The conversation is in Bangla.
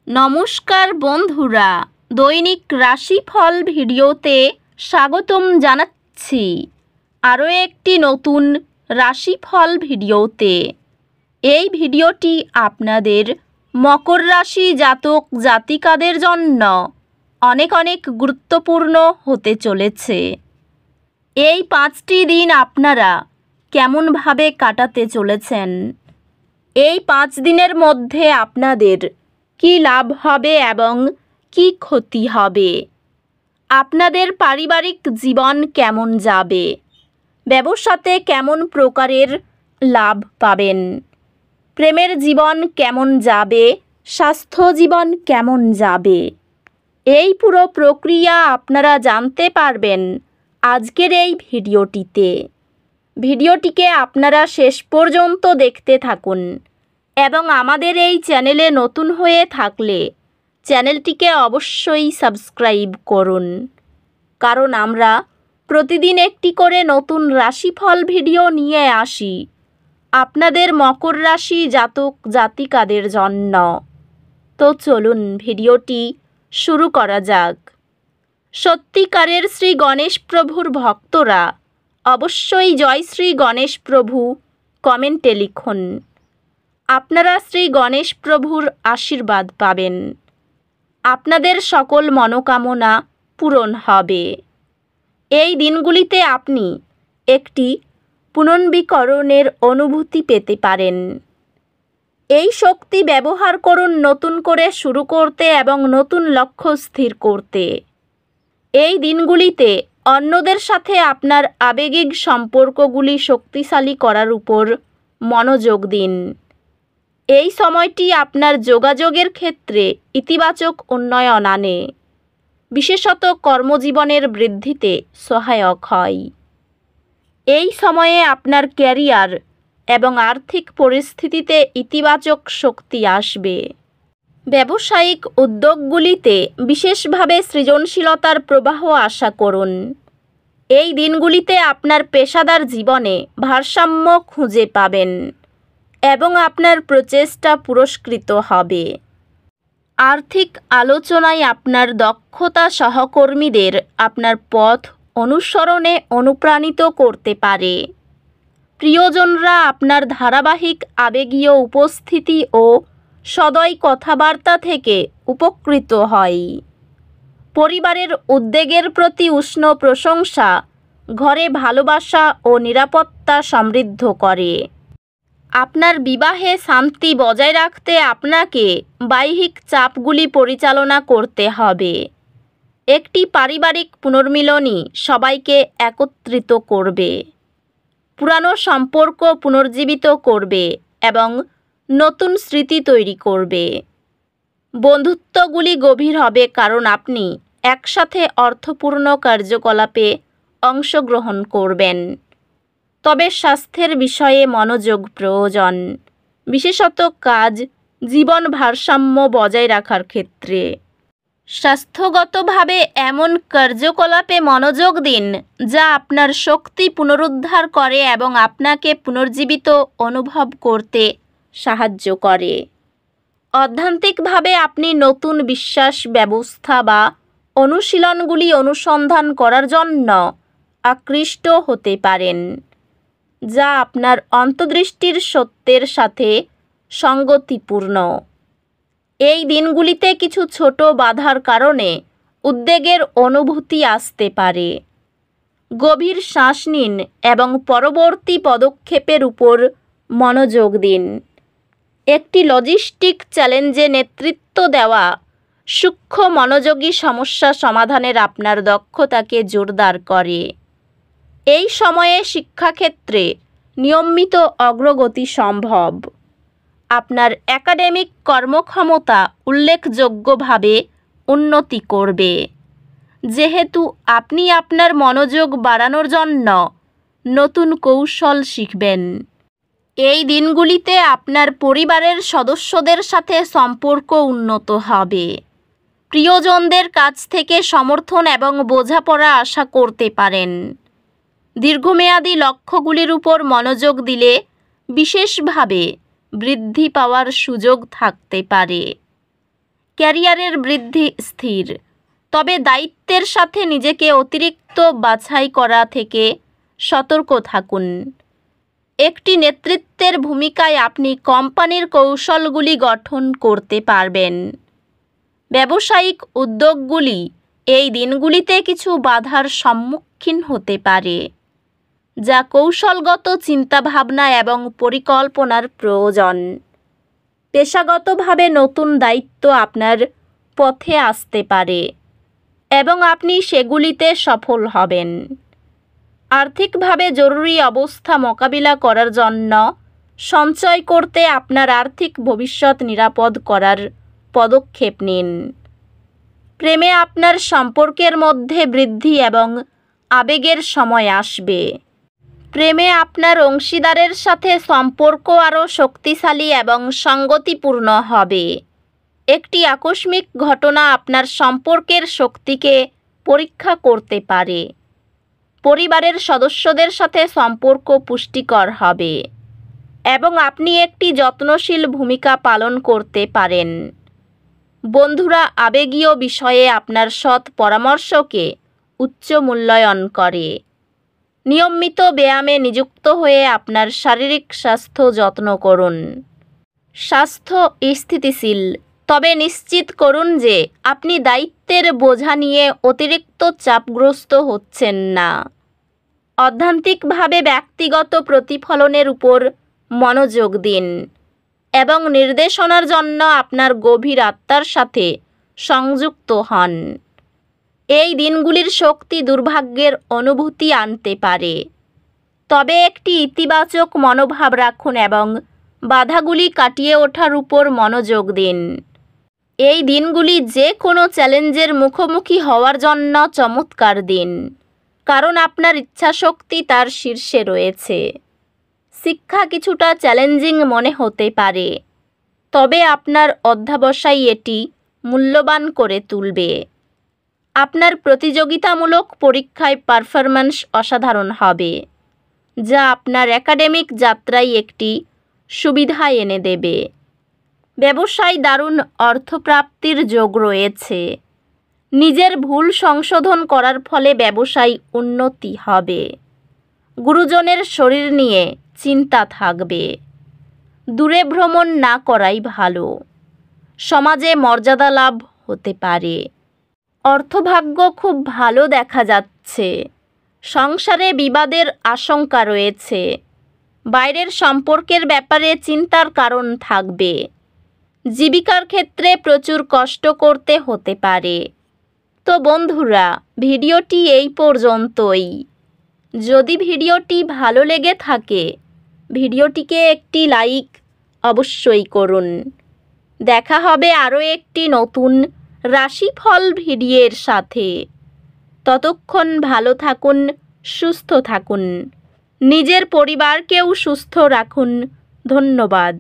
নমস্কার বন্ধুরা, দৈনিক রাশিফল ভিডিওতে স্বাগতম জানাচ্ছি আরও একটি নতুন রাশিফল ভিডিওতে। এই ভিডিওটি আপনাদের মকর রাশি জাতক জাতিকাদের জন্য অনেক অনেক গুরুত্বপূর্ণ হতে চলেছে। এই 5টি দিন আপনারা কেমনভাবে কাটাতে চলেছেন, এই 5 দিনের মধ্যে আপনাদের কি লাভ হবে এবং কি ক্ষতি হবে, আপনাদের পারিবারিক জীবন কেমন যাবে, ব্যবসাতে কেমন প্রকারের লাভ পাবেন, প্রেমের জীবন কেমন যাবে, স্বাস্থ্য জীবন কেমন যাবে, এই পুরো প্রক্রিয়া আপনারা জানতে পারবেন আজকের এই ভিডিওটিতে। ভিডিওটিকে আপনারা শেষ পর্যন্ত দেখতে থাকুন এবং আমাদের এই চ্যানেলে নতুন হয়ে থাকলে চ্যানেলটিকে অবশ্যই সাবস্ক্রাইব করুন, কারণ আমরা প্রতিদিন একটি করে নতুন রাশিফল ভিডিও নিয়ে আসি আপনাদের মকর রাশি জাতক জাতিকাদের জন্য। তো চলুন ভিডিওটি শুরু করা যাক। সত্যিকারের শ্রী গণেশ প্রভুর ভক্তরা অবশ্যই জয় শ্রী গণেশ প্রভু কমেন্টে লিখুন। আপনারা শ্রী গণেশ প্রভুর আশীর্বাদ পাবেন, আপনাদের সকল মনোকামনা পূরণ হবে। এই দিনগুলিতে আপনি একটি পুনর্নবীকরণের অনুভূতি পেতে পারেন। এই শক্তি ব্যবহার করুন নতুন করে শুরু করতে এবং নতুন লক্ষ্য স্থির করতে। এই দিনগুলিতে অন্যদের সাথে আপনার আবেগিক সম্পর্কগুলি শক্তিশালী করার উপর মনোযোগ দিন। এই সময়টি আপনার যোগাযোগের ক্ষেত্রে ইতিবাচক উন্নয়ন আনে, বিশেষত কর্মজীবনের বৃদ্ধিতে সহায়ক হয়। এই সময়ে আপনার ক্যারিয়ার এবং আর্থিক পরিস্থিতিতে ইতিবাচক শক্তি আসবে। ব্যবসায়িক উদ্যোগগুলিতে বিশেষভাবে সৃজনশীলতার প্রবাহ আশা করুন। এই দিনগুলিতে আপনার পেশাদার জীবনে ভারসাম্য খুঁজে পাবেন এবং আপনার প্রচেষ্টা পুরস্কৃত হবে। আর্থিক আলোচনায় আপনার দক্ষতা সহকর্মীদের আপনার পথ অনুসরণে অনুপ্রাণিত করতে পারে। প্রিয়জনরা আপনার ধারাবাহিক আবেগীয় উপস্থিতি ও সদয় কথাবার্তা থেকে উপকৃত হয়। পরিবারের উদ্যোগের প্রতি উষ্ণ প্রশংসা ঘরে ভালোবাসা ও নিরাপত্তা সমৃদ্ধ করে। আপনার বিবাহে শান্তি বজায় রাখতে আপনাকে বাহ্যিক চাপগুলি পরিচালনা করতে হবে। একটি পারিবারিক পুনর্মিলনই সবাইকে একত্রিত করবে, পুরানো সম্পর্ক পুনর্জীবিত করবে এবং নতুন স্মৃতি তৈরি করবে। বন্ধুত্বগুলি গভীর হবে কারণ আপনি একসাথে অর্থপূর্ণ কার্যকলাপে অংশগ্রহণ করবেন। তবে স্বাস্থ্যের বিষয়ে মনোযোগ প্রয়োজন, বিশেষত কাজ জীবন ভারসাম্য বজায় রাখার ক্ষেত্রে। স্বাস্থ্যগতভাবে এমন কার্যকলাপে মনোযোগ দিন যা আপনার শক্তি পুনরুদ্ধার করে এবং আপনাকে পুনর্জীবিত অনুভব করতে সাহায্য করে। অধ্যাত্মিকভাবে আপনি নতুন বিশ্বাস ব্যবস্থা বা অনুশীলনগুলি অনুসন্ধান করার জন্য আকৃষ্ট হতে পারেন, যা আপনার অন্তর্দৃষ্টির সত্যের সাথে সঙ্গতিপূর্ণ। এই দিনগুলিতে কিছু ছোট বাধার কারণে উদ্বেগের অনুভূতি আসতে পারে। গভীর শ্বাস নিন এবং পরবর্তী পদক্ষেপের উপর মনোযোগ দিন। একটি লজিস্টিক চ্যালেঞ্জে নেতৃত্ব দেওয়া সূক্ষ্ম মনোযোগী সমস্যা সমাধানের আপনার দক্ষতাকে জোরদার করে। এই সময়ে শিক্ষাক্ষেত্রে নিয়মিত অগ্রগতি সম্ভব। আপনার একাডেমিক কর্মক্ষমতা উল্লেখযোগ্যভাবে উন্নতি করবে, যেহেতু আপনি আপনার মনোযোগ বাড়ানোর জন্য নতুন কৌশল শিখবেন। এই দিনগুলিতে আপনার পরিবারের সদস্যদের সাথে সম্পর্ক উন্নত হবে। প্রিয়জনদের কাছ থেকে সমর্থন এবং বোঝাপড়া আশা করতে পারেন। দীর্ঘমেয়াদী লক্ষ্যগুলির উপর মনোযোগ দিলে বিশেষভাবে বৃদ্ধি পাওয়ার সুযোগ থাকতে পারে। ক্যারিয়ারের বৃদ্ধি স্থির, তবে দায়িত্বের সাথে নিজেকে অতিরিক্ত বাছাই করা থেকে সতর্ক থাকুন। একটি নেতৃত্বের ভূমিকায় আপনি কোম্পানির কৌশলগুলি গঠন করতে পারবেন। ব্যবসায়িক উদ্যোগগুলি এই দিনগুলিতে কিছু বাধার সম্মুখীন হতে পারে, যা কৌশলগত চিন্তাভাবনা এবং পরিকল্পনার প্রয়োজন। পেশাগতভাবে নতুন দায়িত্ব আপনার পথে আসতে পারে এবং আপনি সেগুলিতে সফল হবেন। আর্থিকভাবে জরুরি অবস্থা মোকাবিলা করার জন্য সঞ্চয় করতে আপনার আর্থিক ভবিষ্যৎ নিরাপদ করার পদক্ষেপ নিন। প্রেমে আপনার সম্পর্কের মধ্যে বৃদ্ধি এবং আবেগের সময় আসবে। প্রেমে আপনার অংশীদারের সাথে সম্পর্ক আরও শক্তিশালী এবং সঙ্গতিপূর্ণ হবে। একটি আকস্মিক ঘটনা আপনার সম্পর্কের শক্তিকে পরীক্ষা করতে পারে। পরিবারের সদস্যদের সাথে সম্পর্ক পুষ্টিকর হবে এবং আপনি একটি যত্নশীল ভূমিকা পালন করতে পারেন। বন্ধুরা আবেগীয় বিষয়ে আপনার সৎ পরামর্শকে উচ্চ মূল্যায়ন করে। নিয়মিত ব্যায়ামে নিযুক্ত হয়ে আপনার শারীরিক স্বাস্থ্য যত্ন করুন। স্বাস্থ্য স্থিতিশীল, তবে নিশ্চিত করুন যে আপনি দায়িত্বের বোঝা নিয়ে অতিরিক্ত চাপগ্রস্ত হচ্ছেন না। অধ্যাত্মিকভাবে ব্যক্তিগত প্রতিফলনের উপর মনোযোগ দিন এবং নির্দেশনার জন্য আপনার গভীর আত্মার সাথে সংযুক্ত হন। এই দিনগুলির শক্তি দুর্ভাগ্যের অনুভূতি আনতে পারে, তবে একটি ইতিবাচক মনোভাব রাখুন এবং বাধাগুলি কাটিয়ে ওঠার উপর মনোযোগ দিন। এই দিনগুলি যে কোনো চ্যালেঞ্জের মুখোমুখি হওয়ার জন্য চমৎকার দিন, কারণ আপনার ইচ্ছাশক্তি তার শীর্ষে রয়েছে। শিক্ষা কিছুটা চ্যালেঞ্জিং মনে হতে পারে, তবে আপনার অধ্যবসায় এটি মূল্যবান করে তুলবে। আপনার প্রতিযোগিতামূলক পরীক্ষায় পারফরম্যান্স অসাধারণ হবে, যা আপনার একাডেমিক যাত্রায় একটি সুবিধা এনে দেবে। ব্যবসায় দারুণ অর্থপ্রাপ্তির যোগ রয়েছে। নিজের ভুল সংশোধন করার ফলে ব্যবসায় উন্নতি হবে। গুরুজনের শরীর নিয়ে চিন্তা থাকবে। দূরে ভ্রমণ না করাই ভালো। সমাজে মর্যাদা লাভ হতে পারে। অর্থভাগ্য খুব ভালো দেখা যাচ্ছে। সংসারে বিবাদের আশঙ্কা রয়েছে। বাইরের সম্পর্কের ব্যাপারে চিন্তার কারণ থাকবে। জীবিকার ক্ষেত্রে প্রচুর কষ্ট করতে হতে পারে। তো বন্ধুরা, ভিডিওটি এই পর্যন্তই। যদি ভিডিওটি ভালো লেগে থাকে, ভিডিওটিকে একটি লাইক অবশ্যই করুন। দেখা হবে আরও একটি নতুন রাশিফল ভিডিওর সাথে। ততক্ষণ ভালো থাকুন, সুস্থ থাকুন, নিজের পরিবারকেও সুস্থ রাখুন। ধন্যবাদ।